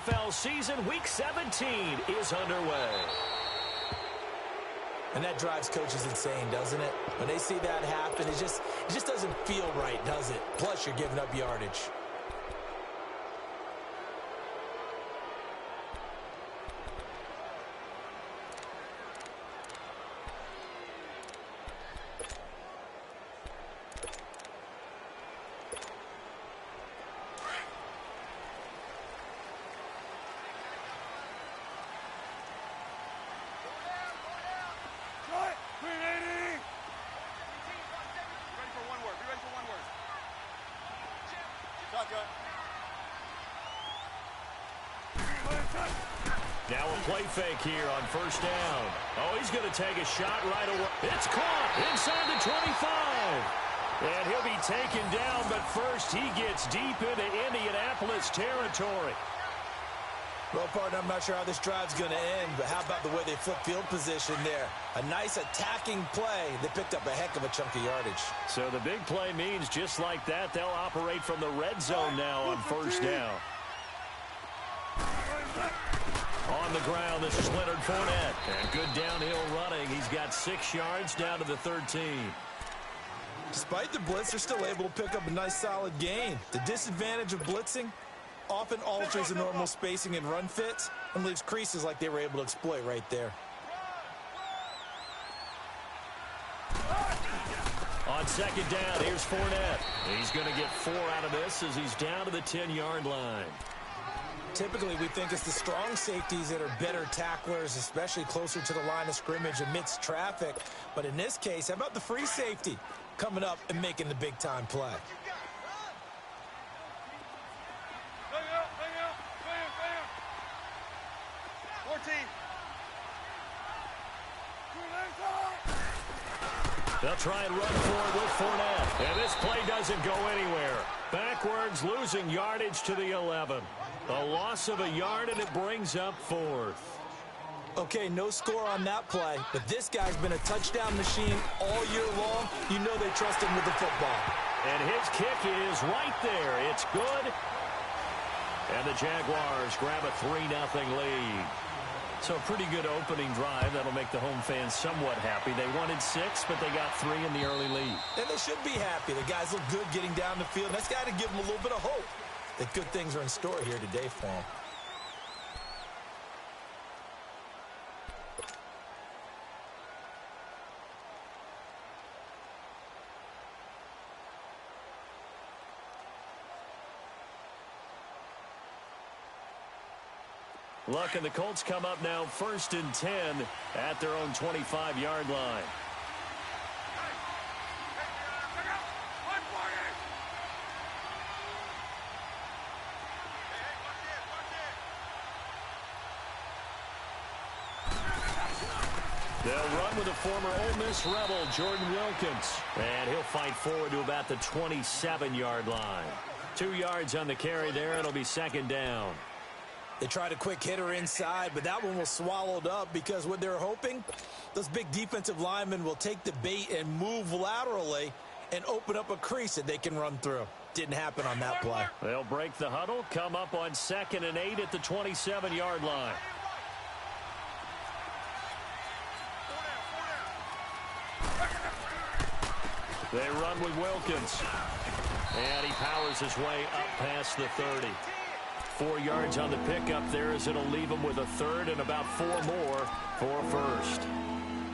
NFL season, Week 17 is underway. And that drives coaches insane, doesn't it? When they see that happen, it just doesn't feel right, does it? Plus, you're giving up yardage. Now a play fake here on first down. Oh, he's going to take a shot right away. It's caught inside the 25. And he'll be taken down, but first he gets deep into Indianapolis territory. Well, partner, I'm not sure how this drive's going to end, but how about the way they flip field position there? A nice attacking play. They picked up a heck of a chunk of yardage. So the big play means just like that, they'll operate from the red zone now on first down. On the ground, this is Leonard Fournette. And good downhill running. He's got 6 yards down to the 13. Despite the blitz, they're still able to pick up a nice solid gain. The disadvantage of blitzing often alters the normal spacing and run fits and leaves creases like they were able to exploit right there. On second down, here's Fournette. He's going to get 4 out of this as he's down to the 10-yard line. Typically, we think it's the strong safeties that are better tacklers, especially closer to the line of scrimmage amidst traffic. But in this case, how about the free safety coming up and making the big-time play? 14. They'll try and run for it with Fournette. And this play doesn't go anywhere. Backwards, losing yardage to the 11. A loss of a yard, and it brings up 4th. Okay, no score on that play, but this guy's been a touchdown machine all year long. You know they trust him with the football. And his kick is right there. It's good. And the Jaguars grab a 3-0 lead. So a pretty good opening drive. That'll make the home fans somewhat happy. They wanted 6, but they got 3 in the early lead. And they should be happy. The guys look good getting down the field. That's got to give them a little bit of hope that good things are in store here today for them. Luck and the Colts come up now 1st and 10 at their own 25-yard line. They'll run with the former Ole Miss Rebel, Jordan Wilkins. And he'll fight forward to about the 27-yard line. 2 yards on the carry there. It'll be 2nd down. They tried a quick hitter inside, but that one was swallowed up because what they're hoping, those big defensive linemen will take the bait and move laterally and open up a crease that they can run through. Didn't happen on that play. They'll break the huddle, come up on 2nd and 8 at the 27-yard line. They run with Wilkins. And he powers his way up past the 30. 4 yards on the pickup there as it'll leave him with a 3rd and about 4 more for 1st.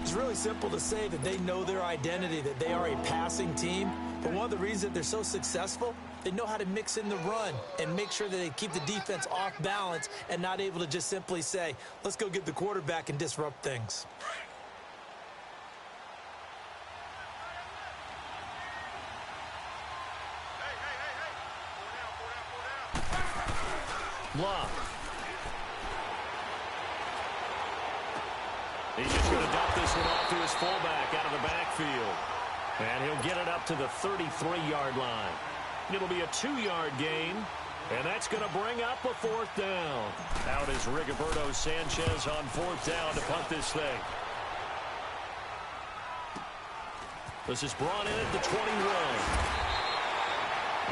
It's really simple to say that they know their identity, that they are a passing team. But one of the reasons that they're so successful, they know how to mix in the run and make sure that they keep the defense off balance and not able to just simply say, let's go get the quarterback and disrupt things. Block. He's just going to dump this one off to his fullback out of the backfield. And he'll get it up to the 33-yard line. It'll be a 2-yard gain, and that's going to bring up a 4th down. Out is Rigoberto Sanchez on 4th down to punt this thing. This is brought in at the 21.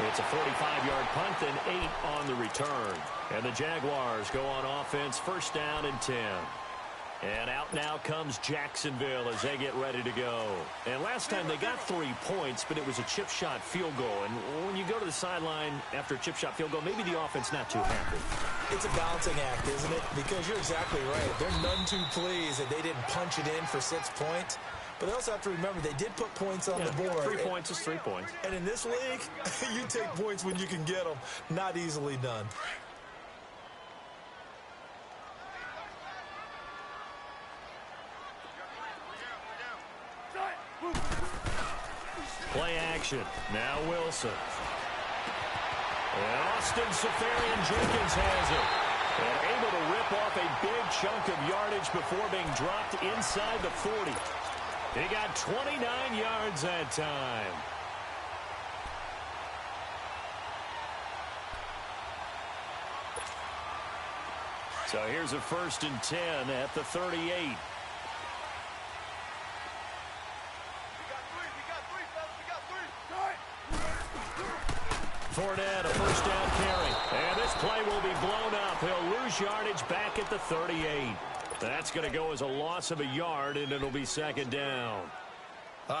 It's a 45-yard punt, then 8 on the return. And the Jaguars go on offense, first down and 10. And out now comes Jacksonville as they get ready to go. And last time they got 3 points, but it was a chip shot field goal. And when you go to the sideline after a chip shot field goal, maybe the offense not too happy. It's a balancing act, isn't it? Because you're exactly right. They're none too pleased that they didn't punch it in for 6 points. But they also have to remember they did put points on the board. 3 points is 3 points. And in this league, you take points when you can get them. Not easily done. Play action. Now Wilson. And Austin Seferian-Jenkins has it. And able to rip off a big chunk of yardage before being dropped inside the 40. He got 29 yards that time. So here's a 1st and 10 at the 38. Fournette, a first down carry. And this play will be blown up. He'll lose yardage back at the 38. That's going to go as a loss of a yard, and it'll be 2nd down.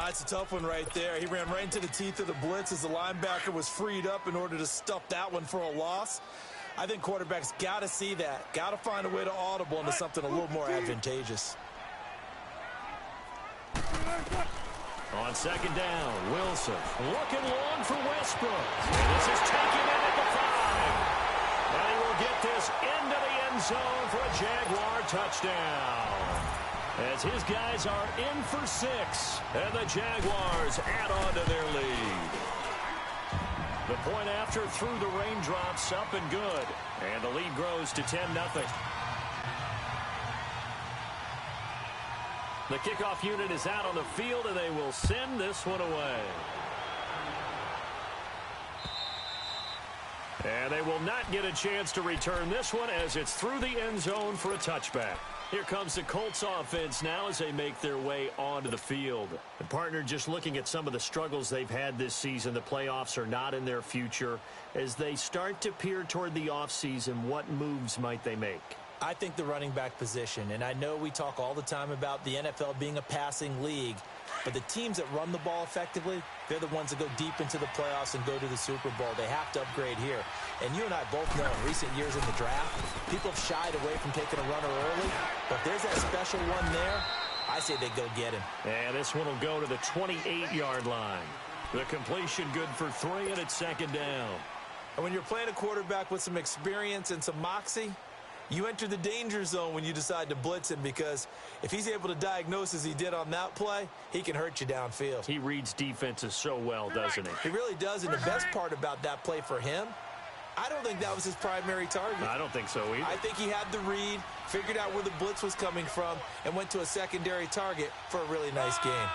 It's a tough one right there. He ran right into the teeth of the blitz as the linebacker was freed up in order to stuff that one for a loss. I think quarterbacks got to see that. Got to find a way to audible into something a little more advantageous. On 2nd down, Wilson looking long for Westbrook. And this is taken in at the 5. And he will get this into the end zone for a Jaguar touchdown. As his guys are in for 6. And the Jaguars add on to their lead. The point after through the raindrops, up and good. And the lead grows to 10-0. The kickoff unit is out on the field, and they will send this one away. And they will not get a chance to return this one as it's through the end zone for a touchback. Here comes the Colts offense now as they make their way onto the field. And partner, just looking at some of the struggles they've had this season, the playoffs are not in their future. As they start to peer toward the offseason, what moves might they make? I think the running back position, and I know we talk all the time about the NFL being a passing league, but the teams that run the ball effectively, they're the ones that go deep into the playoffs and go to the Super Bowl. They have to upgrade here. And you and I both know in recent years in the draft, people have shied away from taking a runner early, but if there's that special one there, I say they go get him. And this one will go to the 28-yard line. The completion good for 3, and it's 2nd down. And when you're playing a quarterback with some experience and some moxie, you enter the danger zone when you decide to blitz him, because if he's able to diagnose as he did on that play, he can hurt you downfield. He reads defenses so well, doesn't he? He really does, and the best part about that play for him, I don't think that was his primary target. I don't think so either. I think he had the read, figured out where the blitz was coming from, and went to a secondary target for a really nice game.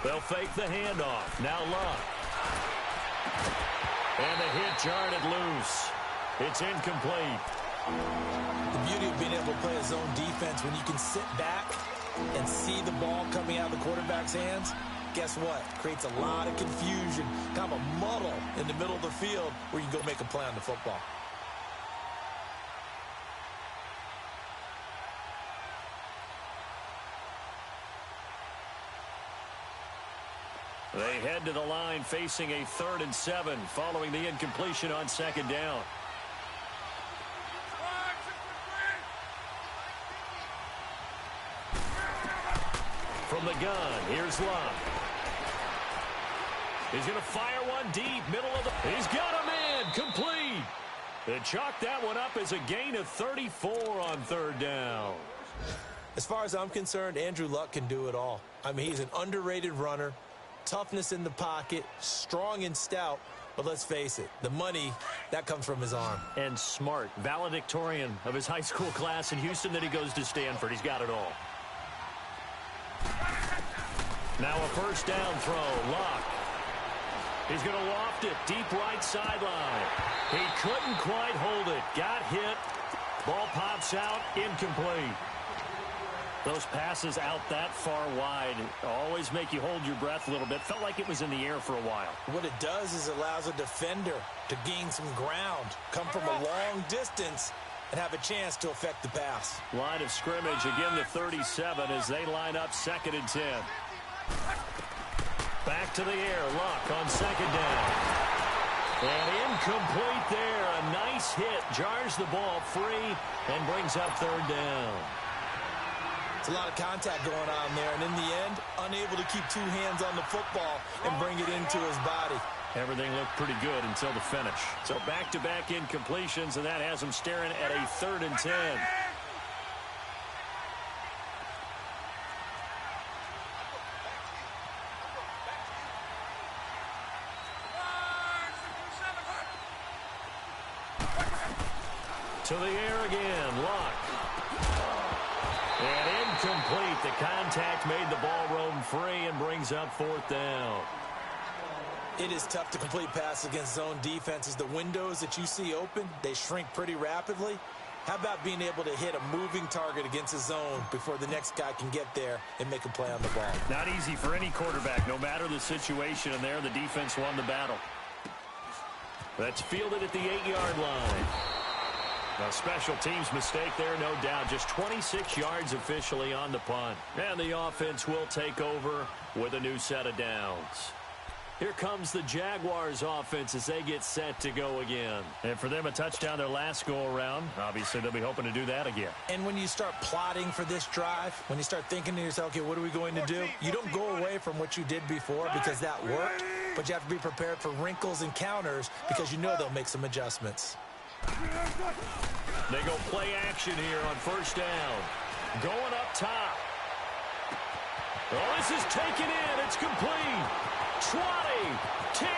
They'll fake the handoff. Now Luck. And the hit jarred it loose. It's incomplete. The beauty of being able to play a zone defense when you can sit back and see the ball coming out of the quarterback's hands, guess what? Creates a lot of confusion, kind of a muddle in the middle of the field where you can go make a play on the football. They head to the line facing a 3rd and 7 following the incompletion on 2nd down. From the gun, here's Luck. He's going to fire one deep, middle of the... He's got him in, complete. They chalk that one up as a gain of 34 on 3rd down. As far as I'm concerned, Andrew Luck can do it all. I mean, he's an underrated runner. Toughness in the pocket, strong and stout, but let's face it, the money, that comes from his arm. And smart, valedictorian of his high school class in Houston, that he goes to Stanford. He's got it all. Now a first down throw, Luck. He's going to loft it, deep right sideline. He couldn't quite hold it, got hit. Ball pops out, incomplete. Those passes out that far wide always make you hold your breath a little bit. Felt like it was in the air for a while. What it does is allows a defender to gain some ground, come from a long distance, and have a chance to affect the pass. Line of scrimmage, again the 37 as they line up 2nd and 10. Back to the air, Luck on 2nd down. And incomplete there. A nice hit, jars the ball free, and brings up 3rd down. It's a lot of contact going on there, and in the end, unable to keep 2 hands on the football and bring it into his body. Everything looked pretty good until the finish. So back-to-back incompletions, and that has him staring at a 3rd and 10. To the air again, Luck. And incomplete. The contact made the ball roam free and brings up 4th down. It is tough to complete passes against zone defenses. The windows that you see open, they shrink pretty rapidly. How about being able to hit a moving target against a zone before the next guy can get there and make a play on the ball? Not easy for any quarterback, no matter the situation, and there the defense won the battle. That's fielded at the 8-yard line. A special teams mistake there, no doubt. Just 26 yards officially on the punt. And the offense will take over with a new set of downs. Here comes the Jaguars offense as they get set to go again. And for them, a touchdown their last go-around. Obviously, they'll be hoping to do that again. And when you start plotting for this drive, when you start thinking to yourself, okay, what are we going to do? You don't go away from what you did before because that worked, but you have to be prepared for wrinkles and counters because you know they'll make some adjustments. They go play action here on 1st down. Going up top. Oh, this is taken in. It's complete. 20, 10,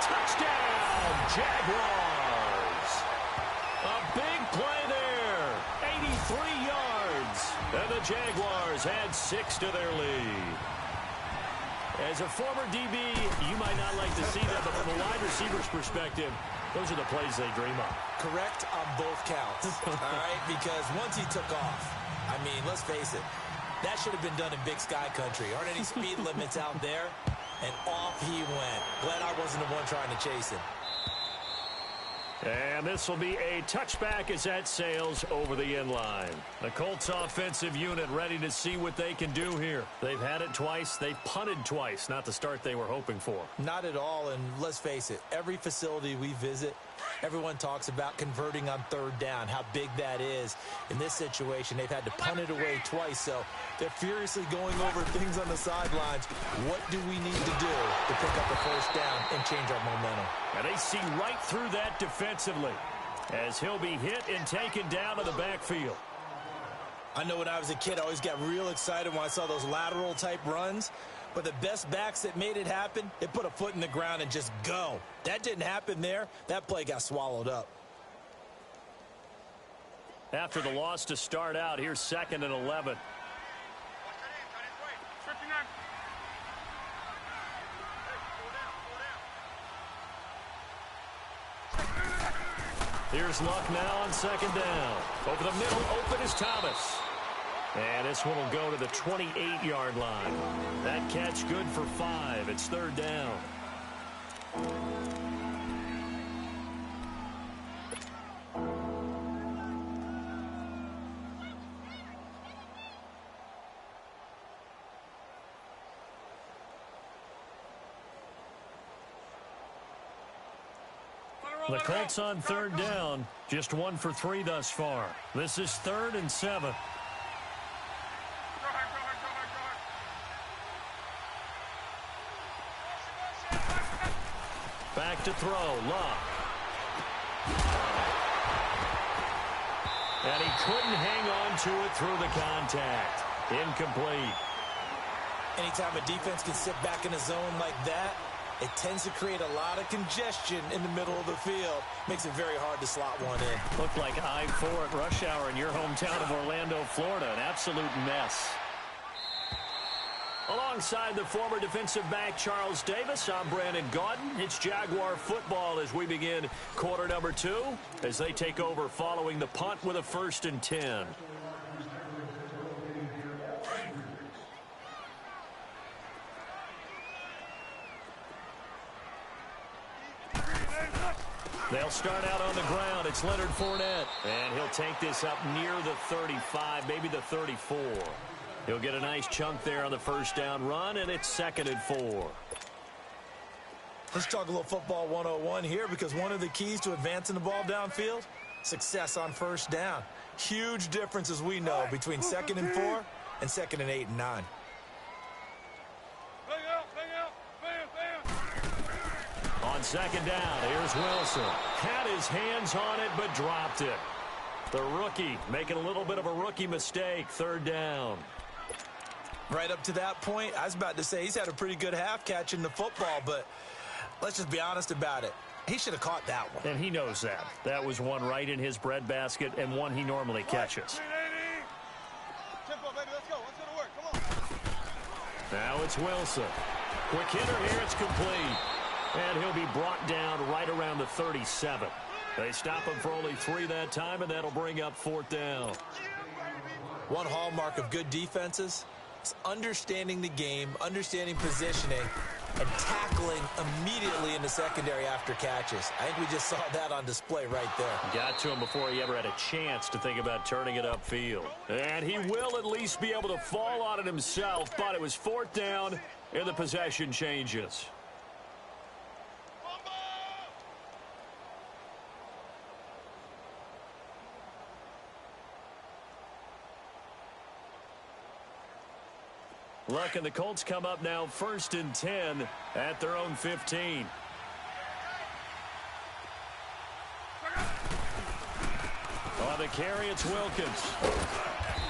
touchdown, Jaguars. A big play there, 83 yards. And the Jaguars add 6 to their lead. As a former DB, you might not like to see that, but from a wide receiver's perspective, those are the plays they dream of. Correct on both counts, all right? Because once he took off, I mean, let's face it, that should have been done in Big Sky Country. Aren't any speed limits out there? And off he went. Glad I wasn't the one trying to chase him. And this will be a touchback as that sails over the end line. The Colts offensive unit ready to see what they can do here. They've had it twice. They've punted twice. Not the start they were hoping for. Not at all, and let's face it, every facility we visit, everyone talks about converting on 3rd down, how big that is. In this situation, they've had to punt it away twice, so they're furiously going over things on the sidelines. What do we need to do to pick up the 1st down and change our momentum? And they see right through that defensively as he'll be hit and taken down to the backfield. I know when I was a kid, I always got real excited when I saw those lateral-type runs. But the best backs that made it happen, they put a foot in the ground and just go. That didn't happen there. That play got swallowed up. After the loss to start out, here's 2nd and 11. Here's Luck now on 2nd down. Over the middle, open is Thomas. And this one will go to the 28-yard line. That catch good for 5. It's 3rd down. The Colts on 3rd down, just 1 for 3 thus far. This is 3rd and 7. Back to throw, Luck. And he couldn't hang on to it through the contact. Incomplete. Anytime a defense can sit back in a zone like that, it tends to create a lot of congestion in the middle of the field. Makes it very hard to slot one in. Looked like I-4 at rush hour in your hometown of Orlando, Florida. An absolute mess. Alongside the former defensive back Charles Davis, I'm Brandon Gaudin. It's Jaguar football as we begin quarter number 2 as they take over following the punt with a 1st and 10. They'll start out on the ground. It's Leonard Fournette. And he'll take this up near the 35, maybe the 34. He'll get a nice chunk there on the first down run, and it's 2nd and 4. Let's talk a little football 101 here, because one of the keys to advancing the ball downfield, success on first down. Huge difference, as we know, between 2nd and 4 and 2nd and 8 and 9. On 2nd down, here's Wilson. Had his hands on it, but dropped it. The rookie making a little bit of a rookie mistake. 3rd down. Right up to that point, I was about to say he's had a pretty good half catching the football, but let's just be honest about it. He should have caught that one. And he knows that. That was one right in his breadbasket and one he normally catches. Tempo, baby, let's go. Let's go to work. Come on. Now it's Wilson. Quick hitter here. It's complete. And he'll be brought down right around the 37. They stop him for only 3 that time, and that'll bring up 4th down. One hallmark of good defenses is understanding the game, understanding positioning, and tackling immediately in the secondary after catches. I think we just saw that on display right there. Got to him before he ever had a chance to think about turning it upfield. And he will at least be able to fall on it himself, but it was 4th down, and the possession changes. Look, and the Colts come up now 1st and 10 at their own 15. On the carry, it's Wilkins.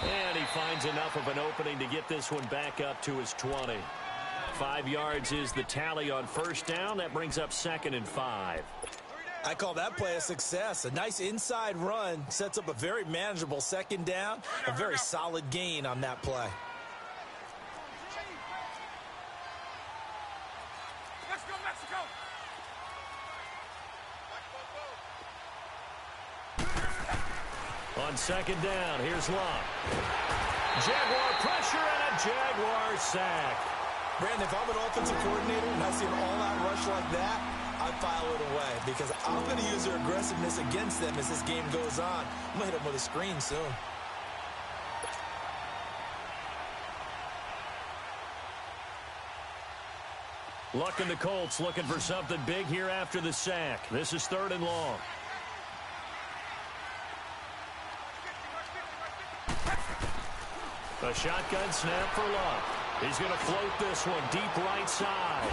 And he finds enough of an opening to get this one back up to his 20. 5 yards is the tally on first down. That brings up 2nd and 5. I call that play a success. A nice inside run sets up a very manageable 2nd down. A very solid gain on that play. On 2nd down, here's Locke. Jaguar pressure and a Jaguar sack. Brandon, if I'm an offensive coordinator and I see an all-out rush like that, I file it away, because I'm going to use their aggressiveness against them as this game goes on. I'm going to hit them with a screen soon. Luck and the Colts looking for something big here after the sack. This is 3rd and long. A shotgun snap for Luck. He's going to float this one deep right side.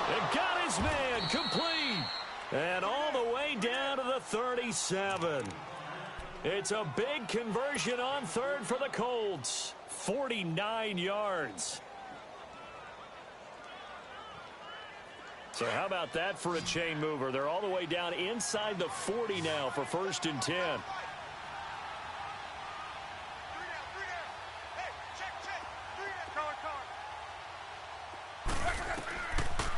And got his man complete. And all the way down to the 37. It's a big conversion on 3rd for the Colts. 49 yards. So how about that for a chain mover? They're all the way down inside the 40 now for 1st and 10.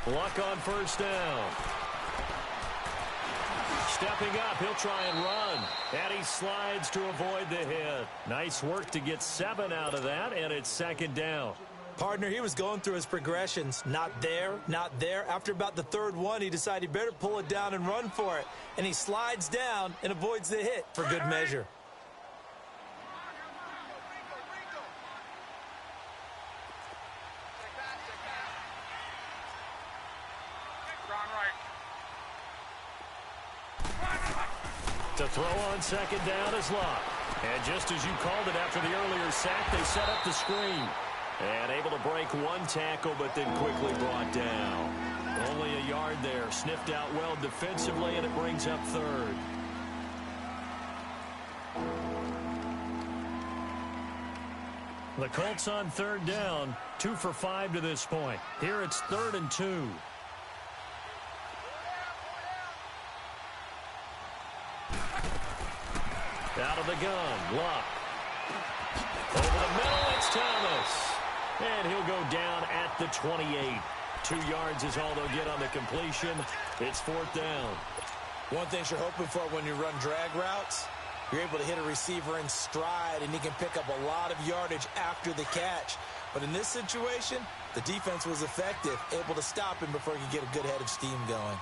Luck on first down. Stepping up, he'll try and run. And he slides to avoid the hit. Nice work to get 7 out of that, and it's 2nd down. Partner, he was going through his progressions. Not there, not there. After about the 3rd one, he decided he better pull it down and run for it. And he slides down and avoids the hit for good measure. To throw on 2nd down is Locke. And just as you called it after the earlier sack, they set up the screen. And able to break one tackle, but then quickly brought down. Only a yard there. Sniffed out well defensively, and it brings up 3rd. The Colts on 3rd down. 2 for 5 to this point. Here it's 3rd and 2. Out of the gun, Luck. Over the middle, it's Thomas. And he'll go down at the 28. 2 yards is all they'll get on the completion. It's 4th down. One thing you're hoping for when you run drag routes, you're able to hit a receiver in stride, and he can pick up a lot of yardage after the catch. But in this situation, the defense was effective, able to stop him before he could get a good head of steam going.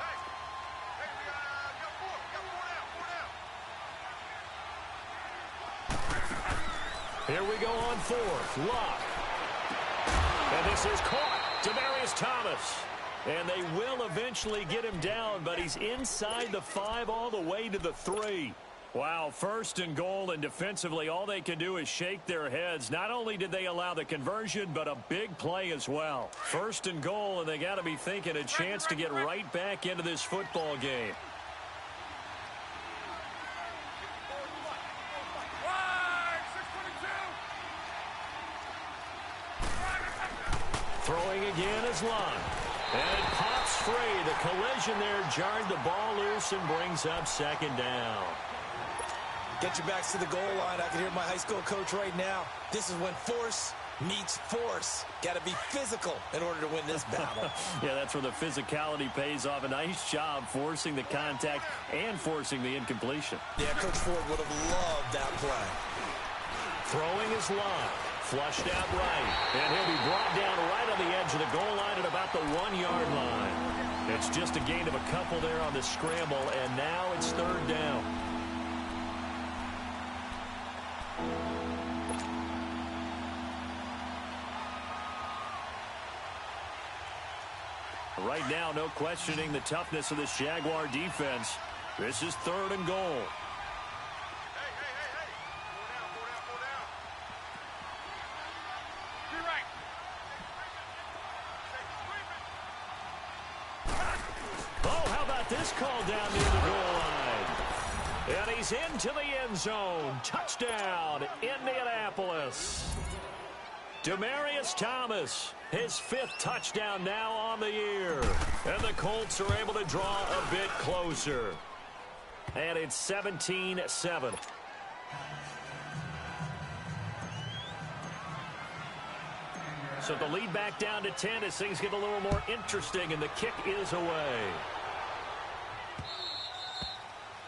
Here we go on fourth. Luck. And this is caught. Demaryius Thomas. And they will eventually get him down, but he's inside the 5 all the way to the 3. Wow, first and goal, and defensively all they can do is shake their heads. Not only did they allow the conversion, but a big play as well. First and goal, and they got to be thinking a chance to get right back into this football game. Throwing again is Lund. And it pops free. The collision there jarred the ball loose and brings up second down. Get your backs to the goal line. I can hear my high school coach right now. This is when force meets force. Got to be physical in order to win this battle. Yeah, that's where the physicality pays off. A nice job forcing the contact and forcing the incompletion. Yeah, Coach Ford would have loved that play. Throwing is Lund. Flushed out right. And he'll be brought down right on the edge of the goal line at about the 1-yard line. It's just a gain of a couple there on the scramble, and now it's third down. Right now, no questioning the toughness of this Jaguar defense. This is third and goal. This call down near the goal line. And he's into the end zone. Touchdown, Indianapolis. Demaryius Thomas, his 5th touchdown now on the year. And the Colts are able to draw a bit closer. And it's 17-7. So the lead back down to 10 as things get a little more interesting, and the kick is away.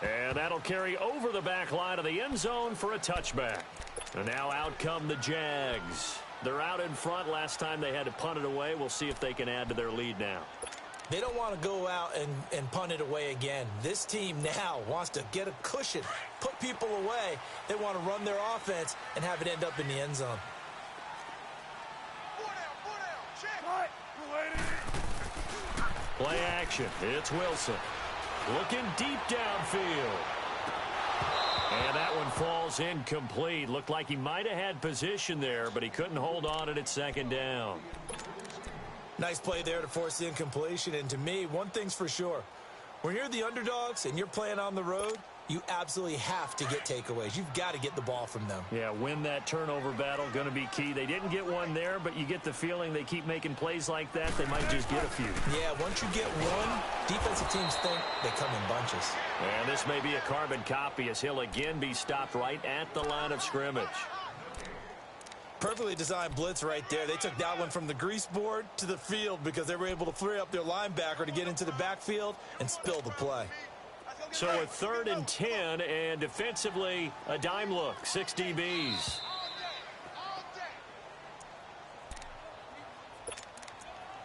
And that'll carry over the back line of the end zone for a touchback. And now out come the Jags. They're out in front. Last time they had to punt it away. We'll see if they can add to their lead now. They don't want to go out and punt it away again. This team now wants to get a cushion, put people away. They want to run their offense and have it end up in the end zone. Play action. It's Wilson. Looking deep downfield. And that one falls incomplete. Looked like he might have had position there, but he couldn't hold on it at second down. Nice play there to force the incompletion. And to me, one thing's for sure. When you're the underdogs and you're playing on the road, you absolutely have to get takeaways. You've got to get the ball from them. Yeah, win that turnover battle, going to be key. They didn't get one there, but you get the feeling they keep making plays like that, they might just get a few. Yeah, once you get one, defensive teams think they come in bunches. And this may be a carbon copy as he'll again be stopped right at the line of scrimmage. Perfectly designed blitz right there. They took that one from the grease board to the field because they were able to free up their linebacker to get into the backfield and spill the play. So a 3rd and 10, and defensively, a dime look, 6 DBs.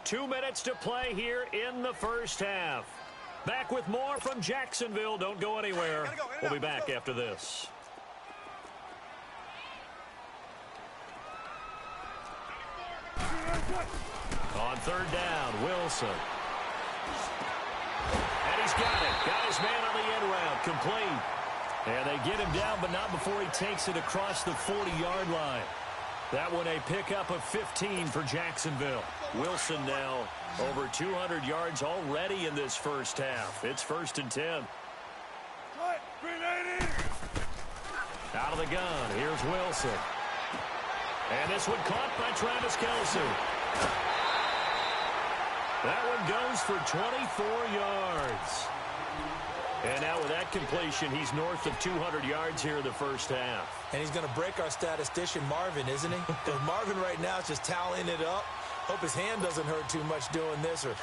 Two minutes to play here in the first half. Back with more from Jacksonville. Don't go anywhere. We'll be back after this. On 3rd down, Wilson. And he's got it. Got his man on the end route. Complete. And they get him down, but not before he takes it across the 40-yard line. That one a pickup of 15 for Jacksonville. Wilson now over 200 yards already in this first half. It's 1st and 10. Out of the gun. Here's Wilson. And this one caught by Travis Kelce. That one goes for 24 yards. And now with that completion, he's north of 200 yards here in the first half. And he's going to break our statistician, Marvin, isn't he? Because Marvin right now is just tallying it up. Hope his hand doesn't hurt too much doing this or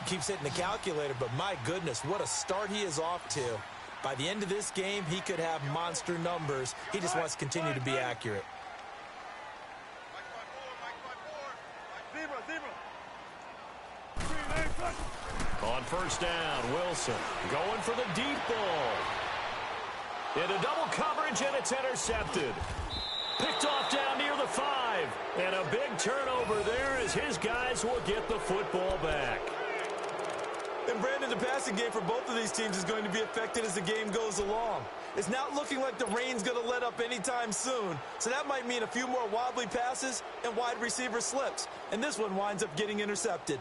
keeps hitting the calculator. But my goodness, what a start he is off to. By the end of this game, he could have monster numbers. He just wants to continue to be accurate. On 1st down, Wilson going for the deep ball. Into double coverage, and it's intercepted. Picked off down near the 5. And a big turnover there as his guys will get the football back. And Brandon, the passing game for both of these teams is going to be affected as the game goes along. It's not looking like the rain's going to let up anytime soon, so that might mean a few more wobbly passes and wide receiver slips. And this one winds up getting intercepted.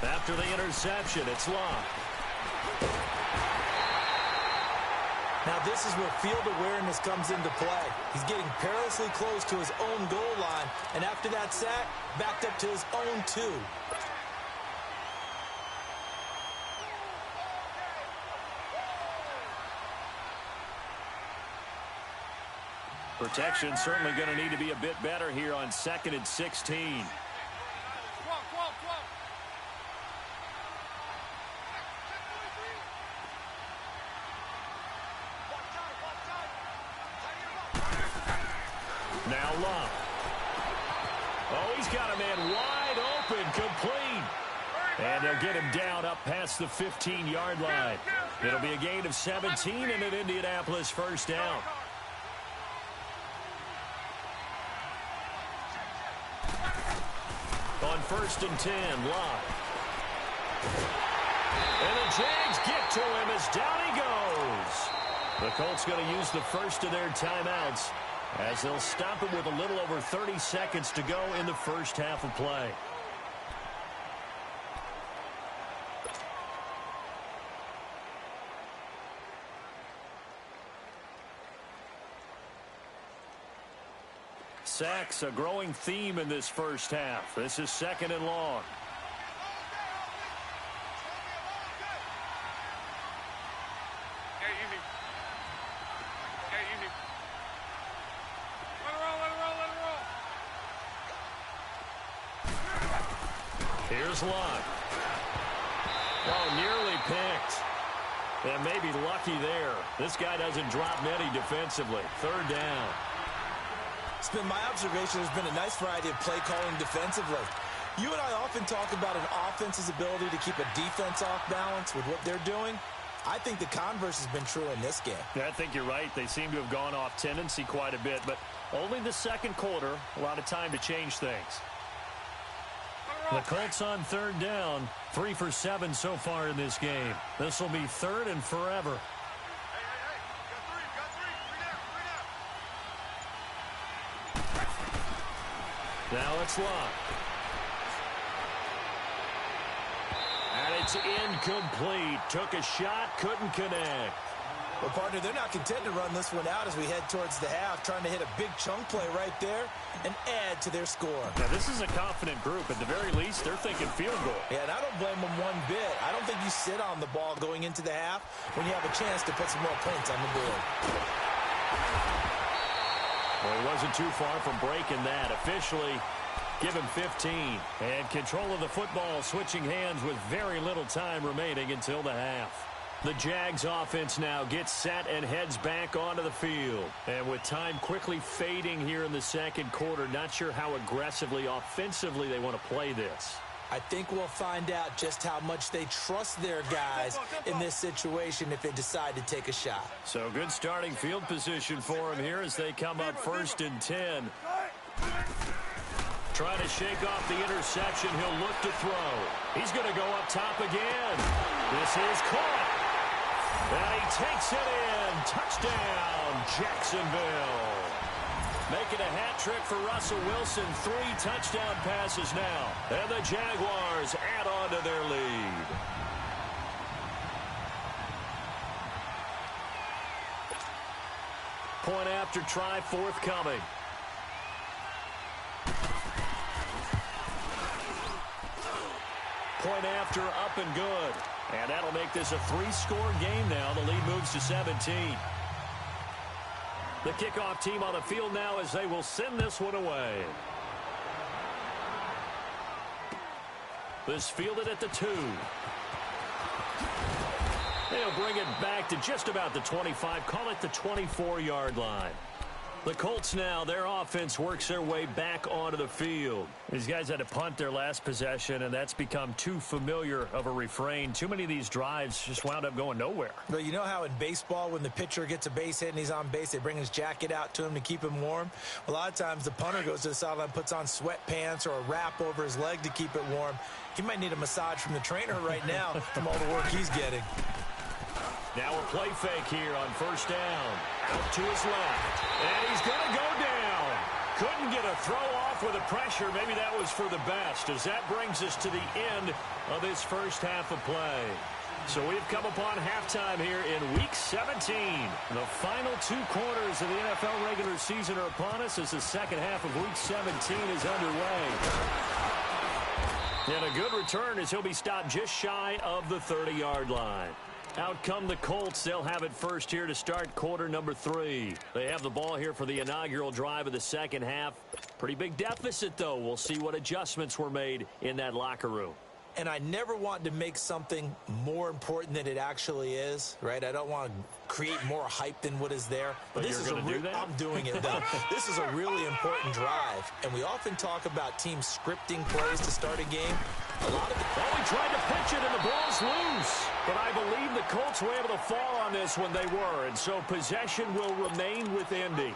After the interception, it's Locke. Now this is where field awareness comes into play. He's getting perilously close to his own goal line, and after that sack, backed up to his own 2. Protection certainly going to need to be a bit better here on 2nd and 16. Now Love. Oh, he's got a man wide open, complete. And they'll get him down up past the 15-yard line. It'll be a gain of 17 and an Indianapolis first down. On 1st and 10, Love. And the Jags get to him as down he goes. The Colts going to use the first of their timeouts as they'll stop it with a little over 30 seconds to go in the first half of play. Sacks, a growing theme in this first half. This is 2nd and long. Here's Locke. Oh, nearly picked. And maybe lucky there. This guy doesn't drop many defensively. 3rd down. It's been my observation there's been a nice variety of play calling defensively. You and I often talk about an offense's ability to keep a defense off balance with what they're doing. I think the converse has been true in this game. Yeah, I think you're right. They seem to have gone off tendency quite a bit, but only the 2nd quarter, a lot of time to change things. The Colts on 3rd down, 3 for 7 so far in this game. This will be 3rd and forever. Now it's Locke. And it's incomplete. Took a shot, couldn't connect. Well, partner, they're not content to run this one out as we head towards the half, trying to hit a big chunk play right there and add to their score. Now, this is a confident group. At the very least, they're thinking field goal. Yeah, and I don't blame them one bit. I don't think you sit on the ball going into the half when you have a chance to put some more points on the board. Well, he wasn't too far from breaking that. Officially, give him 15. And control of the football switching hands with very little time remaining until the half. The Jags offense now gets set and heads back onto the field. And with time quickly fading here in the 2nd quarter, not sure how aggressively, offensively they want to play this. I think we'll find out just how much they trust their guys in this situation if they decide to take a shot. So good starting field position for them here as they come up 1st and 10. Trying to shake off the interception. He'll look to throw. He's going to go up top again. This is caught. And he takes it in. Touchdown, Jacksonville. Making a hat trick for Russell Wilson. 3 touchdown passes now. And the Jaguars add on to their lead. Point after try forthcoming. Point after up and good. And that'll make this a 3-score game now. The lead moves to 17. The kickoff team on the field now as they will send this one away. This fielded at the 2. They'll bring it back to just about the 25. Call it the 24-yard line. The Colts now, their offense works their way back onto the field. These guys had to punt their last possession, and that's become too familiar of a refrain. Too many of these drives just wound up going nowhere. But you know how in baseball, when the pitcher gets a base hit and he's on base, they bring his jacket out to him to keep him warm? A lot of times the punter goes to the sideline, puts on sweatpants or a wrap over his leg to keep it warm. He might need a massage from the trainer right now from all the work he's getting. Now a play fake here on first down. Out to his left. And he's going to go down. Couldn't get a throw off with the pressure. Maybe that was for the best, as that brings us to the end of this first half of play. So we've come upon halftime here in Week 17. The final 2 quarters of the NFL regular season are upon us as the second half of Week 17 is underway. And a good return as he'll be stopped just shy of the 30-yard line. Out come the Colts. They'll have it first here to start quarter number 3. They have the ball here for the inaugural drive of the second half. Pretty big deficit, though. We'll see what adjustments were made in that locker room. And I never want to make something more important than it actually is, right? I don't want to create more hype than what is there. But this is do that? I'm doing it, though. This is a really important drive. And we often talk about teams scripting plays to start a game. A lot of he tried to pitch it, and the ball's loose. But I believe the Colts were able to fall on this when they were, and so possession will remain with Indy.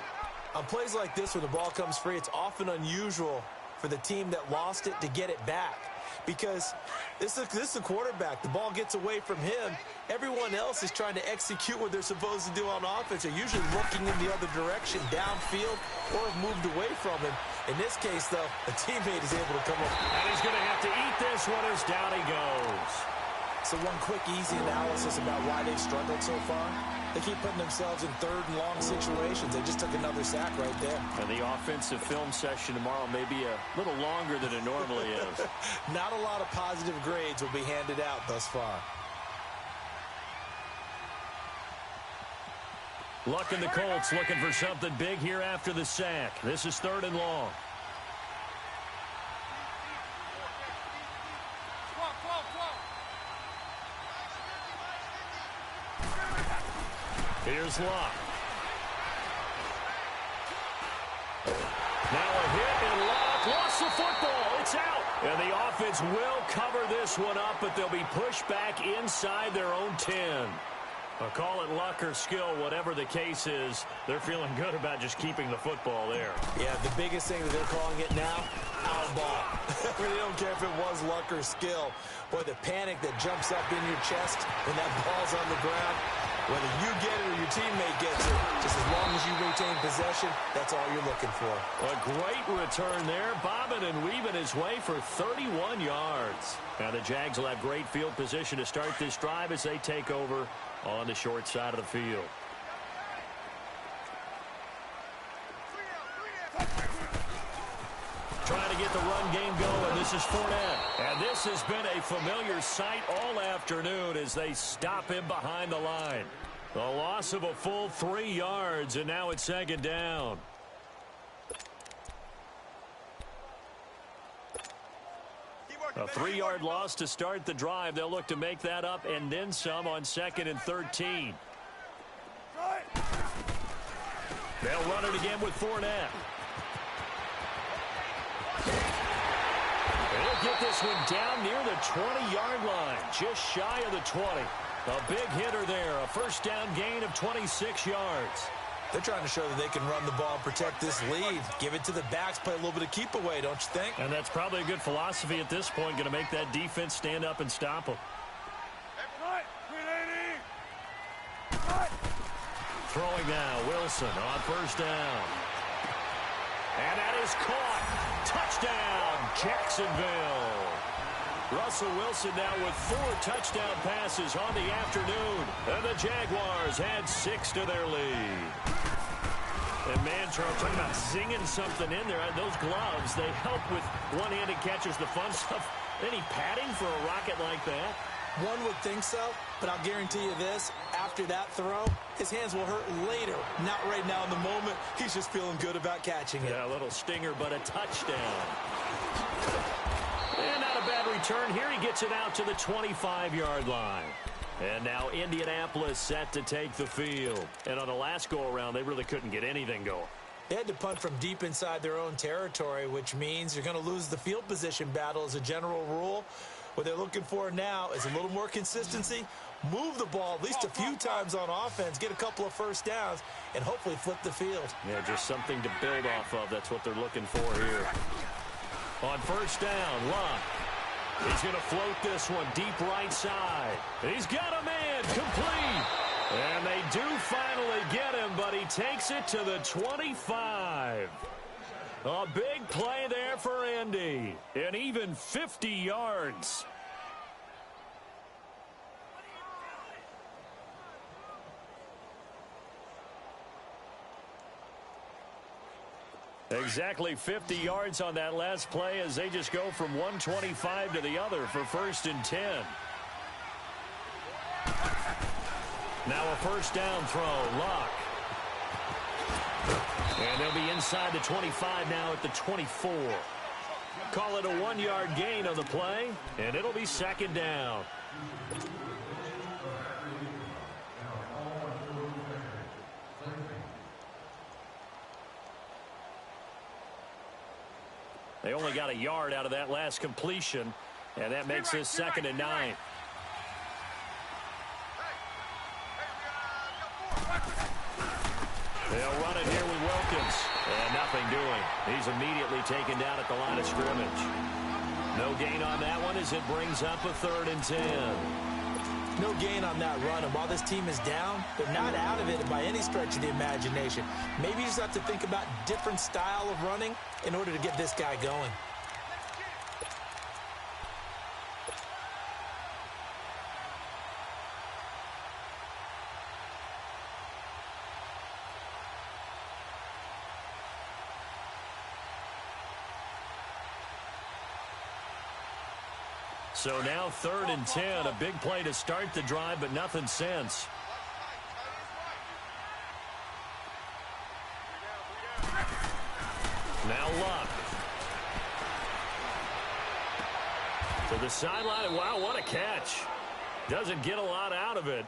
On plays like this where the ball comes free, it's often unusual for the team that lost it to get it back. Because this is the quarterback. The ball gets away from him. Everyone else is trying to execute what they're supposed to do on offense. They're usually looking in the other direction, downfield, or have moved away from him. In this case, though, a teammate is able to come up. And he's going to have to eat this one as down he goes. So one quick, easy analysis about why they've struggled so far. They keep putting themselves in third and long situations. They just took another sack right there. And the offensive film session tomorrow may be a little longer than it normally is. Not a lot of positive grades will be handed out thus far. Luck in the Colts looking for something big here after the sack. This is third and long. Here's Luck. Now a hit, and Luck lost the football. It's out. And the offense will cover this one up, but they'll be pushed back inside their own 10. I'll call it luck or skill, whatever the case is. They're feeling good about just keeping the football there. Yeah, the biggest thing that they're calling it now, out ball. They don't care if it was luck or skill. Boy, the panic that jumps up in your chest when that ball's on the ground, whether you get it or your teammate gets it, just as long as you retain possession, that's all you're looking for. A great return there, bobbing and weaving his way for 31 yards. Now the Jags will have great field position to start this drive as they take over on the short side of the field. Trying to get the run game going. This is Fournette. And this has been a familiar sight all afternoon as they stop him behind the line. A loss of a full 3 yards, and now it's second down. A 3-yard loss to start the drive. They'll look to make that up and then some on 2nd and 13. They'll run it again with Fournette. They'll get this one down near the 20-yard line, just shy of the 20. A big hitter there, a first down gain of 26 yards. They're trying to show that they can run the ball and protect this lead. Give it to the backs, play a little bit of keep away, don't you think? And that's probably a good philosophy at this point, going to make that defense stand up and stop them. Throwing now, Wilson on first down. And that is caught. Touchdown, Jacksonville. Russell Wilson now with 4 touchdown passes on the afternoon. And the Jaguars add 6 to their lead. And Mantrow talking about zinging something in there. Those gloves, they help with one-handed catches, the fun stuff. Any padding for a rocket like that? One would think so, but I'll guarantee you this. After that throw, his hands will hurt later. Not right now in the moment. He's just feeling good about catching it. Yeah, a little stinger, but a touchdown. And not a bad return here. He gets it out to the 25-yard line. And now Indianapolis set to take the field. And on the last go-around, they really couldn't get anything going. They had to punt from deep inside their own territory, which means you're going to lose the field position battle as a general rule. What they're looking for now is a little more consistency, move the ball at least a few times on offense, get a couple of first downs, and hopefully flip the field. Yeah, just something to build off of. That's what they're looking for here. On first down, Luck. He's going to float this one deep right side. He's got a man, complete. And they do finally get him, but he takes it to the 25. A big play there for Indy. And even 50 yards. Exactly 50 yards on that last play as they just go from 125 to the other for 1st and 10. Now a first down throw, Luck. And they'll be inside the 25 now at the 24. Call it a 1-yard gain on the play, and it'll be 2nd down. They only got a yard out of that last completion, and that makes this 2nd and 9. They'll run it here with Wilkins. And nothing doing. He's immediately taken down at the line of scrimmage. No gain on that one as it brings up a 3rd and 10. No gain on that run, and while this team is down, they're not out of it by any stretch of the imagination. Maybe you just have to think about different style of running in order to get this guy going. So now 3rd and 10, a big play to start the drive, but nothing since. Now Luck. To the sideline, and wow, what a catch. Doesn't get a lot out of it,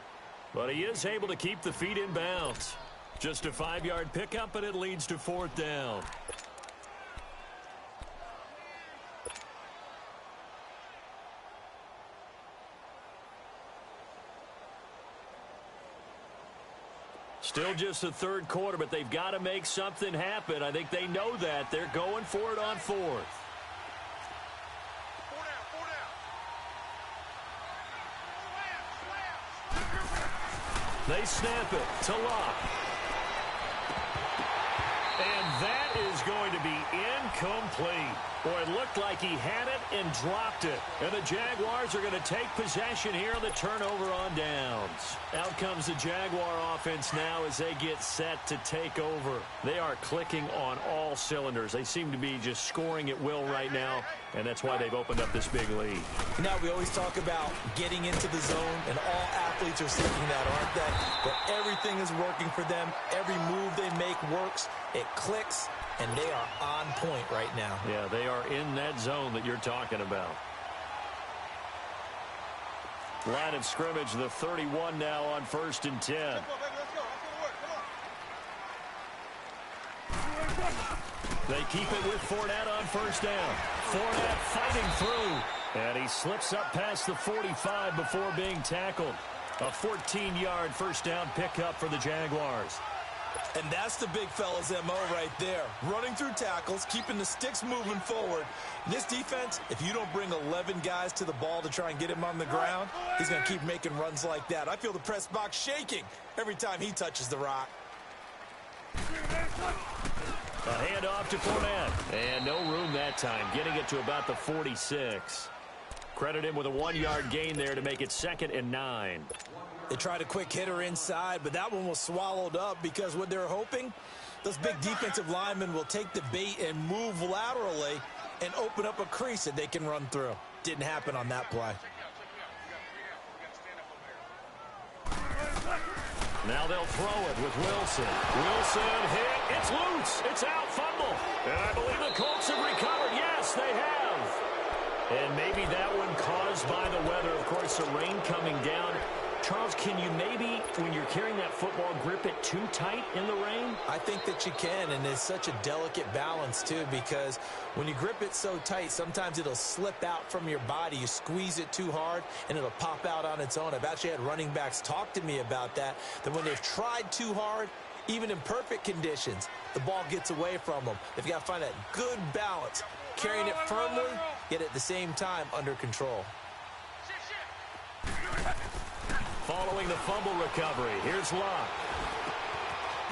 but he is able to keep the feet in bounds. Just a 5-yard pickup, and it leads to 4th down. Still just the 3rd quarter, but they've got to make something happen. I think they know that. They're going for it on 4th. 4 down. They snap it to Luck. And that is going to be incomplete. Boy, it looked like he had it and dropped it. And the Jaguars are going to take possession here on the turnover on downs. Out comes the Jaguar offense now as they get set to take over. They are clicking on all cylinders. They seem to be just scoring at will right now, and that's why they've opened up this big lead. Now, we always talk about getting into the zone, and all athletes are seeking that, aren't they? But everything is working for them. Every move they make works. It clicks. And they are on point right now. Yeah, they are in that zone that you're talking about. Line of scrimmage, the 31 now on 1st and 10. Let's go, baby. Let's go. Let's go to work. Come on. They keep it with Fournette on 1st down. Fournette fighting through. And he slips up past the 45 before being tackled. A 14-yard 1st down pickup for the Jaguars. And that's the big fella's MO right there. Running through tackles, keeping the sticks moving forward. This defense, if you don't bring 11 guys to the ball to try and get him on the ground, he's going to keep making runs like that. I feel the press box shaking every time he touches the rock. A handoff to Fournette. And no room that time, getting it to about the 46. Credit him with a 1-yard gain there to make it 2nd and 9. They tried a quick hitter inside, but that one was swallowed up because what they're hoping, those big defensive linemen will take the bait and move laterally and open up a crease that they can run through. Didn't happen on that play. Now they'll throw it with Wilson. Wilson hit. It's loose. It's out. Fumble. And I believe the Colts have recovered. Yes, they have. And maybe that one caused by the weather. Of course, the rain coming down Charles, can you maybe, when you're carrying that football, grip it too tight in the rain? I think that you can, and it's such a delicate balance, too, because when you grip it so tight, sometimes it'll slip out from your body. You squeeze it too hard, and it'll pop out on its own. I've actually had running backs talk to me about that when they've tried too hard, even in perfect conditions, the ball gets away from them. They've got to find that good balance, carrying it firmly, yet at the same time under control. Following the fumble recovery, here's Locke.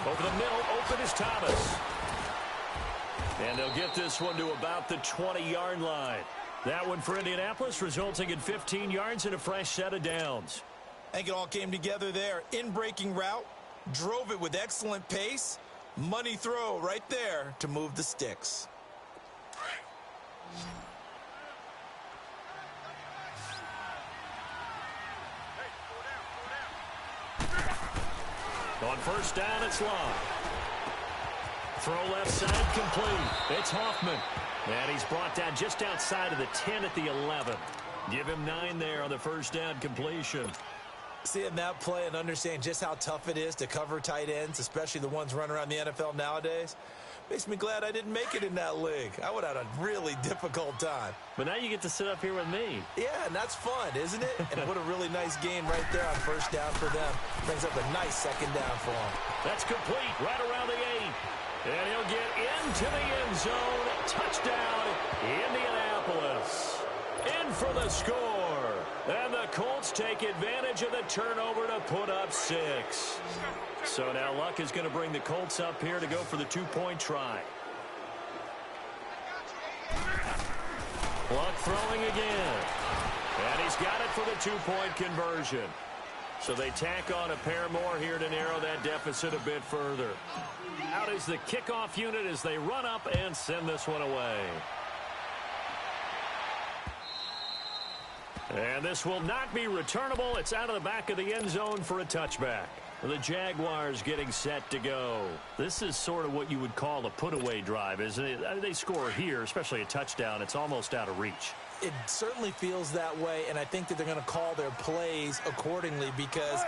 Over the middle, open is Thomas. And they'll get this one to about the 20-yard line. That one for Indianapolis, resulting in 15 yards and a fresh set of downs. I think it all came together there. In-breaking route, drove it with excellent pace. Money throw right there to move the sticks. On first down, it's Locke. Throw left side, complete. It's Hoffman. And he's brought down just outside of the 10 at the 11. Give him 9 there on the first down completion. Seeing that play and understand just how tough it is to cover tight ends, especially the ones running around the NFL nowadays, makes me glad I didn't make it in that league. I would have had a really difficult time. But now you get to sit up here with me. Yeah, and that's fun, isn't it? And what a really nice game right there on first down for them. Brings up a nice second down for them. That's complete right around the 8. And he'll get into the end zone. Touchdown, Indianapolis. In for the score. And the Colts take advantage of the turnover to put up 6. So now Luck is going to bring the Colts up here to go for the 2-point try. Luck throwing again. And he's got it for the 2-point conversion. So they tack on a pair more here to narrow that deficit a bit further. Out is the kickoff unit as they run up and send this one away. And this will not be returnable. It's out of the back of the end zone for a touchback. The Jaguars getting set to go. This is sort of what you would call a put-away drive, isn't it? They score here, especially a touchdown. It's almost out of reach. It certainly feels that way, and I think that they're going to call their plays accordingly because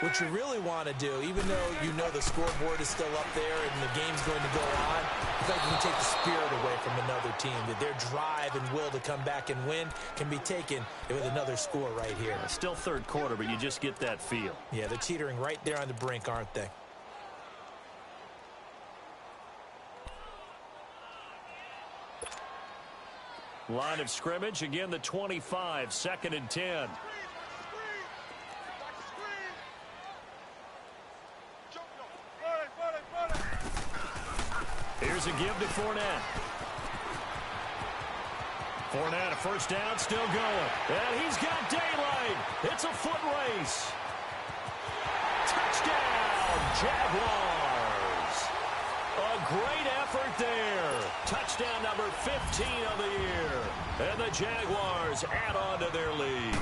what you really want to do, even though you know the scoreboard is still up there and the game's going to go on, I think you can take the spirit away from another team, that their drive and will to come back and win can be taken with another score right here. Still third quarter, but you just get that feel. Yeah, they're teetering right there on the brink, aren't they? Line of scrimmage, again the 25, 2nd and 10. Here's a give to Fournette. Fournette, a first down, still going. And he's got daylight. It's a foot race. Touchdown, Jaguars. A great effort there. Touchdown number 15 of the year. And the Jaguars add on to their lead.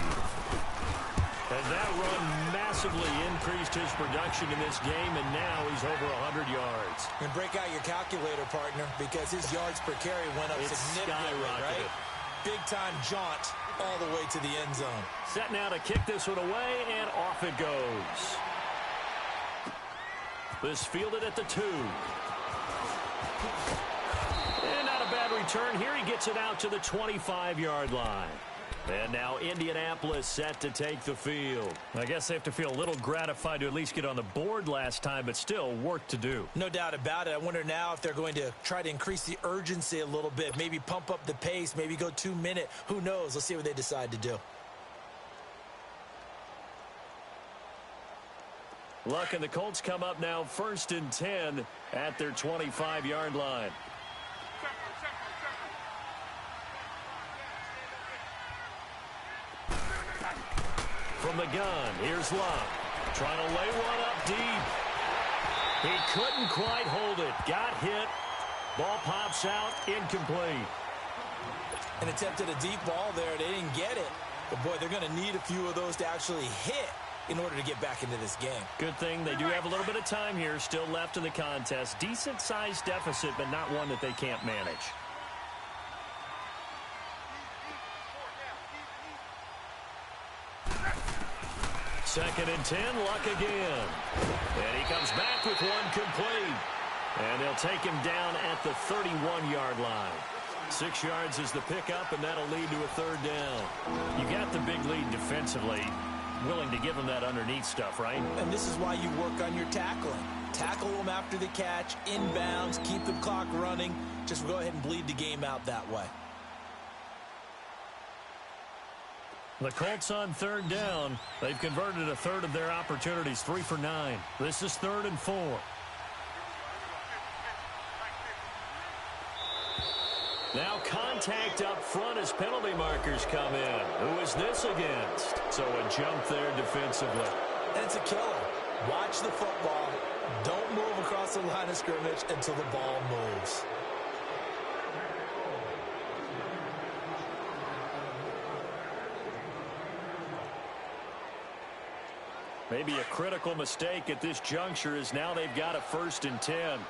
And that run massively increased his production in this game, and now he's over 100 yards. And break out your calculator, partner, because his yards per carry went up significantly, right? Big-time jaunt all the way to the end zone. Set now to kick this one away, and off it goes. This fielded at the 2. And not a bad return here. He gets it out to the 25-yard line. And now Indianapolis set to take the field. I guess they have to feel a little gratified to at least get on the board last time, but still work to do. No doubt about it. I wonder now if they're going to try to increase the urgency a little bit, maybe pump up the pace, maybe go 2-minute. Who knows? Let's see what they decide to do. Luck and the Colts come up now 1st and 10 at their 25-yard line. From the gun, here's Luck. Trying to lay one up deep. He couldn't quite hold it. Got hit. Ball pops out, incomplete. And attempted a deep ball there. They didn't get it. But, boy, they're going to need a few of those to actually hit in order to get back into this game. Good thing they do have a little bit of time here still left in the contest. Decent-sized deficit, but not one that they can't manage. 2nd and 10, Luck again. And he comes back with one complete. And they'll take him down at the 31-yard line. 6 yards is the pickup, and that'll lead to a 3rd down. You got the big lead defensively. Willing to give him that underneath stuff, right? And this is why you work on your tackling. Tackle them after the catch, inbounds, keep the clock running. Just go ahead and bleed the game out that way. The Colts on 3rd down. They've converted a 1/3 of their opportunities, 3 for 9. This is 3rd and 4. Now contact up front as penalty markers come in. Who is this against? So a jump there defensively. And it's a killer. Watch the football. Don't move across the line of scrimmage until the ball moves. Maybe a critical mistake at this juncture is now they've got a 1st and 10.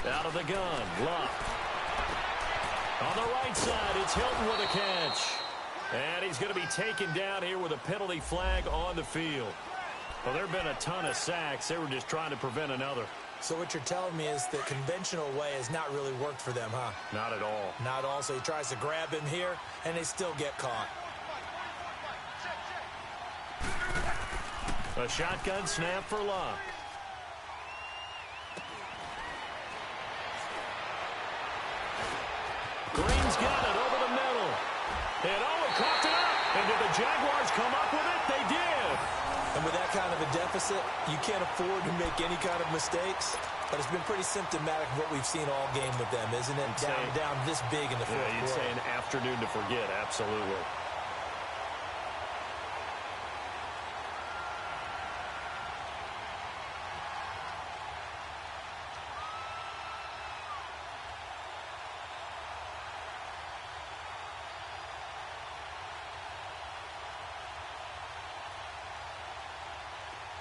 Out of the gun, Luck. On the right side, it's Hilton with a catch. And he's going to be taken down here with a penalty flag on the field. Well, there have been a ton of sacks. They were just trying to prevent another. So what you're telling me is the conventional way has not really worked for them, huh? Not at all. Not at all. So he tries to grab him here, and they still get caught. A shotgun snap for Luck. Green's got it over the middle. And coughed it up. And did the Jaguars come up with it? They did. And with that kind of a deficit, you can't afford to make any kind of mistakes. But it's been pretty symptomatic of what we've seen all game with them, isn't it? Down this big in the fourth quarter. You'd say an afternoon to forget, absolutely.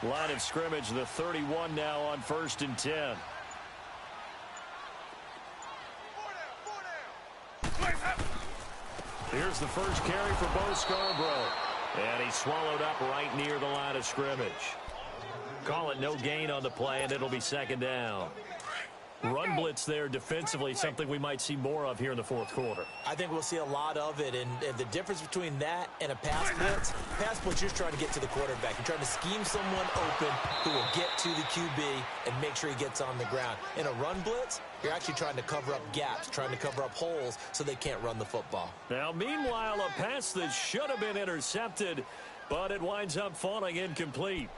Line of scrimmage, the 31 now on 1st and 10. Here's the first carry for Bo Scarborough. And he's swallowed up right near the line of scrimmage. Call it no gain on the play, and it'll be 2nd down. Run blitz there defensively, something we might see more of here in the fourth quarter. I think we'll see a lot of it, and the difference between that and a pass blitz, you're just trying to get to the quarterback. You're trying to scheme someone open who will get to the QB and make sure he gets on the ground. In a run blitz, you're actually trying to cover up gaps, trying to cover up holes so they can't run the football. Now, meanwhile, a pass that should have been intercepted, but it winds up falling incomplete.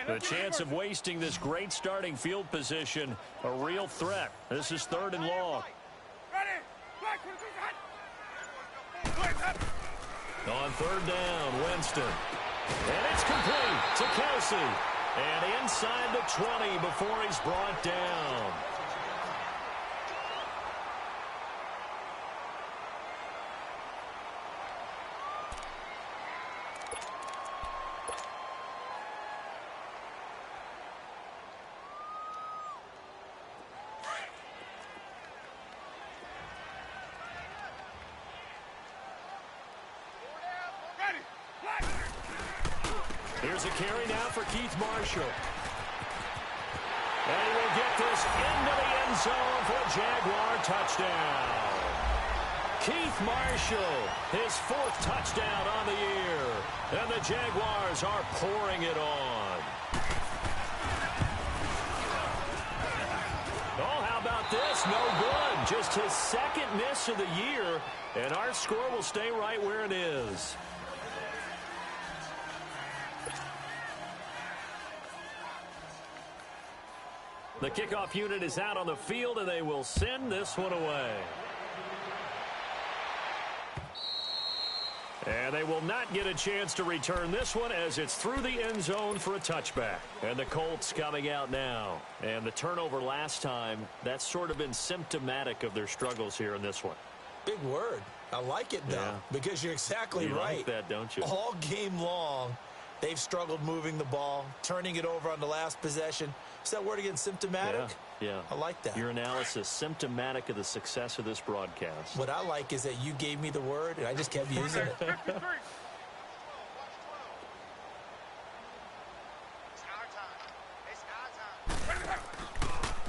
The chance of wasting this great starting field position, a real threat. This is 3rd and long. On 3rd down, Winston. And it's complete to Kelsey. And inside the 20 before he's brought down. Here's a carry now for Keith Marshall. And he will get this into the end zone for a Jaguar touchdown. Keith Marshall, his 4th touchdown on the year. And the Jaguars are pouring it on. Oh, how about this? No good. Just his 2nd miss of the year. And our score will stay right where it is. The kickoff unit is out on the field, and they will send this one away. And they will not get a chance to return this one as it's through the end zone for a touchback. And the Colts coming out now. And the turnover last time, that's sort of been symptomatic of their struggles here in this one. Big word. I like it, though, because you're exactly right. You like that, don't you? All game long, they've struggled moving the ball, turning it over on the last possession. Is that word again, symptomatic? Yeah. I like that. Your analysis, symptomatic of the success of this broadcast. What I like is that you gave me the word, and I just kept using it.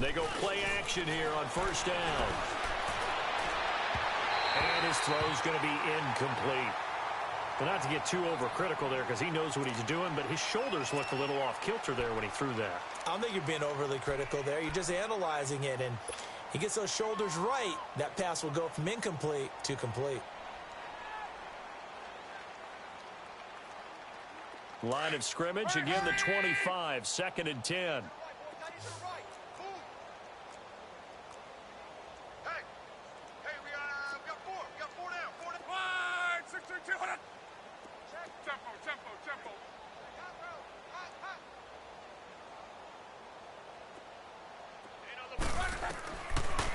They go play action here on first down. And his throw's going to be incomplete. Well, not to get too overcritical there because he knows what he's doing, but his shoulders looked a little off kilter there when he threw that. I don't think you're being overly critical there. You're just analyzing it, and he gets those shoulders right. That pass will go from incomplete to complete. Line of scrimmage, again the 25, 2nd and 10.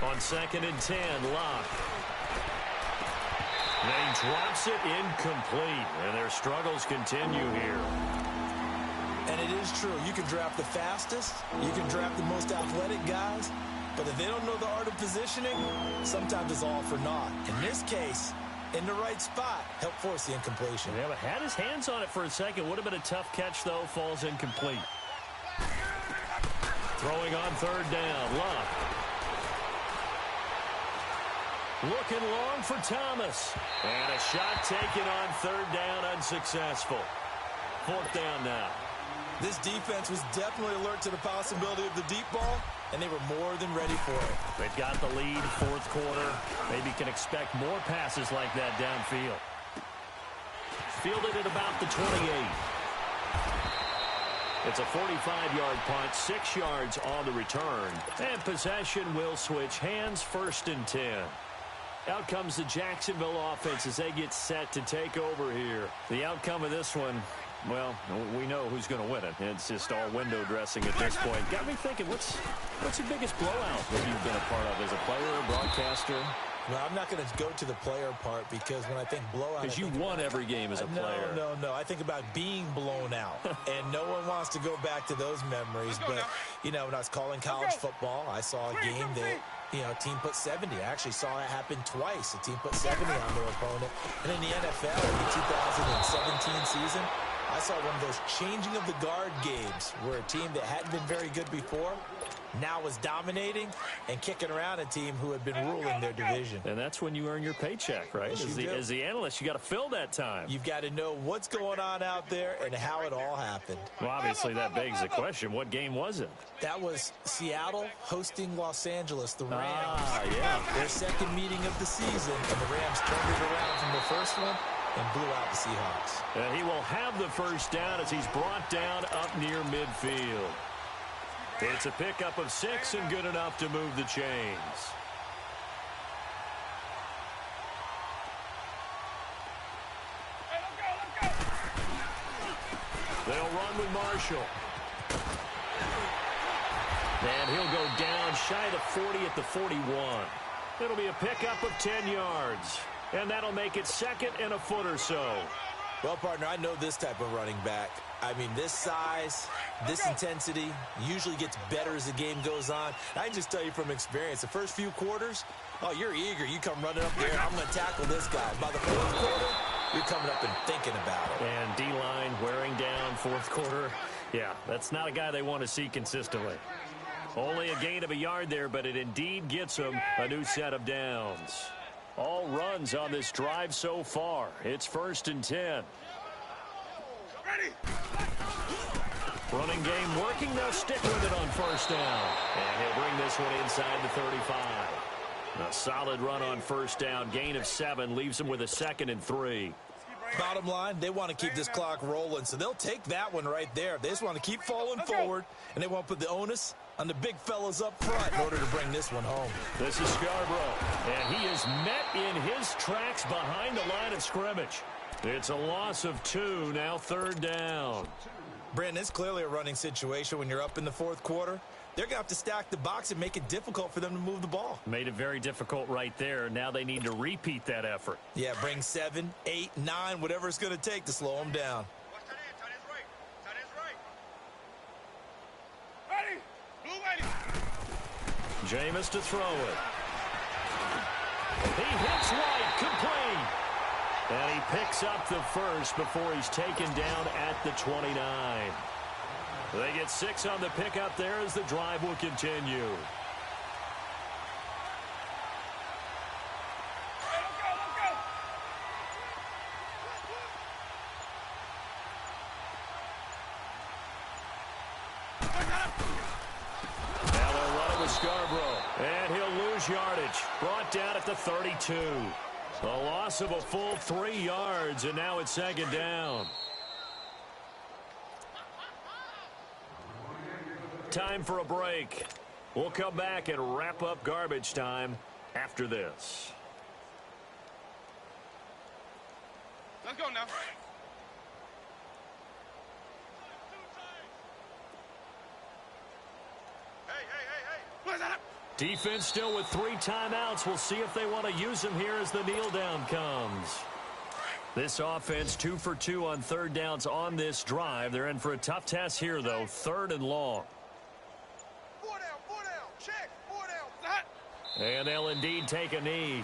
On 2nd and 10, Locke. Then he drops it incomplete, and their struggles continue here. And it is true. You can draft the fastest, you can draft the most athletic guys, but if they don't know the art of positioning, sometimes it's all for naught. In this case, in the right spot, help force the incompletion. Yeah, but had his hands on it for a second. Would have been a tough catch, though. Falls incomplete. Throwing on 3rd down, Locke. Looking long for Thomas. And a shot taken on 3rd down, unsuccessful. 4th down now. This defense was definitely alert to the possibility of the deep ball, and they were more than ready for it. They've got the lead, 4th quarter. Maybe can expect more passes like that downfield. Fielded at about the 28. It's a 45-yard punt, 6 yards on the return. And possession will switch hands, 1st and 10. Out comes the Jacksonville offense as they get set to take over here. The outcome of this one, well, we know who's going to win it. It's just all window dressing at this point. Got me thinking, what's your biggest blowout that you've been a part of as a player or broadcaster? Well, I'm not going to go to the player part because when I think blowout... Because you won every game as a player. No. I think about being blown out. And no one wants to go back to those memories. But, you know, when I was calling college football, I saw a game that... You know, a team put 70. I actually saw it happen twice. A team put 70 on their opponent. And in the NFL, in the 2017 season, I saw one of those changing of the guard games where a team that hadn't been very good before now was dominating and kicking around a team who had been ruling their division. And that's when you earn your paycheck, right? As the analyst, you got to fill that time. You've got to know what's going on out there and how it all happened. Well, obviously, that begs the question, what game was it? That was Seattle hosting Los Angeles, the Rams. Yeah. Their second meeting of the season, and the Rams turned it around from the first one and blew out the Seahawks. And he will have the first down as he's brought down up near midfield. It's a pickup of 6 and good enough to move the chains. They'll run with Marshall. And he'll go down shy of the 40 at the 41. It'll be a pickup of 10 yards. And that'll make it 2nd and a foot or so. Well, partner, I know this type of running back. I mean, this size, this intensity usually gets better as the game goes on. I can just tell you from experience, the first few quarters, oh, you're eager. You come running up there, I'm going to tackle this guy. By the 4th quarter, you're coming up and thinking about it. And D-line wearing down 4th quarter. Yeah, that's not a guy they want to see consistently. Only a gain of a yard there, but it indeed gets them a new set of downs. All runs on this drive so far. It's 1st and 10. Running game working. They'll stick with it on 1st down. And he'll bring this one inside the 35. A solid run on 1st down. Gain of 7 leaves them with a 2nd and 3. Bottom line, they want to keep this clock rolling, so they'll take that one right there. They just want to keep falling forward, and they won't put the onus on the big fellas up front in order to bring this one home. This is Scarborough, and he is met in his tracks behind the line of scrimmage. It's a loss of 2, now 3rd down. Brandon, it's clearly a running situation when you're up in the 4th quarter. they're going to have to stack the box and make it difficult for them to move the ball. Made it very difficult right there. Now they need to repeat that effort. Yeah, bring 7, 8, 9, whatever it's going to take to slow them down. Watch tight end. Tight end's right. Tight end's right. Ready. Blue ready. Jameis to throw it. He hits White, complete. And he picks up the first before he's taken down at the 29. They get 6 on the pickup there as the drive will continue. Now they'll run it with Scarborough. And he'll lose yardage. Brought down at the 32. A loss of a full 3 yards, and now it's second down. Time for a break. We'll come back and wrap up garbage time after this. Let's go now. Hey. Where's that? Defense still with 3 timeouts. We'll see if they want to use them here as the kneel down comes. This offense 2 for 2 on third downs on this drive. They're in for a tough test here, though. 3rd and long. 4 down. Check. 4 down. That. And they'll indeed take a knee.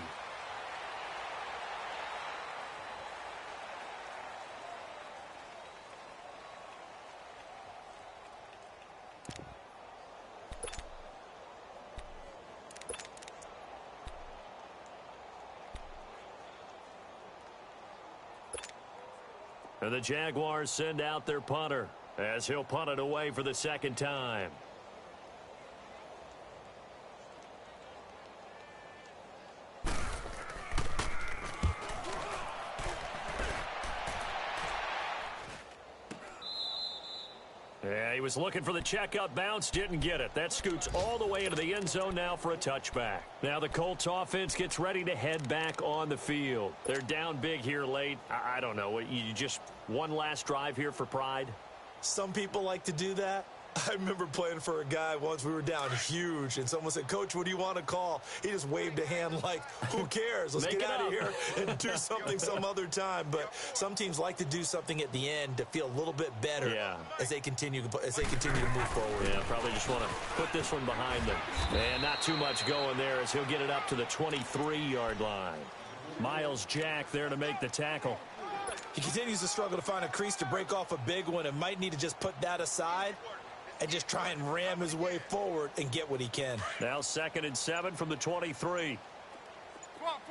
And the Jaguars send out their punter as he'll punt it away for the second time. Yeah, he was looking for the checkup bounce, didn't get it. That scoots all the way into the end zone now for a touchback. Now the Colts offense gets ready to head back on the field. They're down big here late. I don't know. You just one last drive here for pride? Some people like to do that. I remember playing for a guy once. We were down huge, and someone said, "Coach, what do you want to call?" He just waved a hand like, who cares? Let's get out of here and do something some other time. But some teams like to do something at the end to feel a little bit better as they continue to move forward. Yeah, probably just want to put this one behind them. And not too much going there as he'll get it up to the 23-yard line. Miles Jack there to make the tackle. He continues to struggle to find a crease to break off a big one and might need to just put that aside and just try and ram his way forward and get what he can. Now 2nd and 7 from the 23. 12.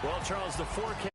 Well, Charles, the forecast.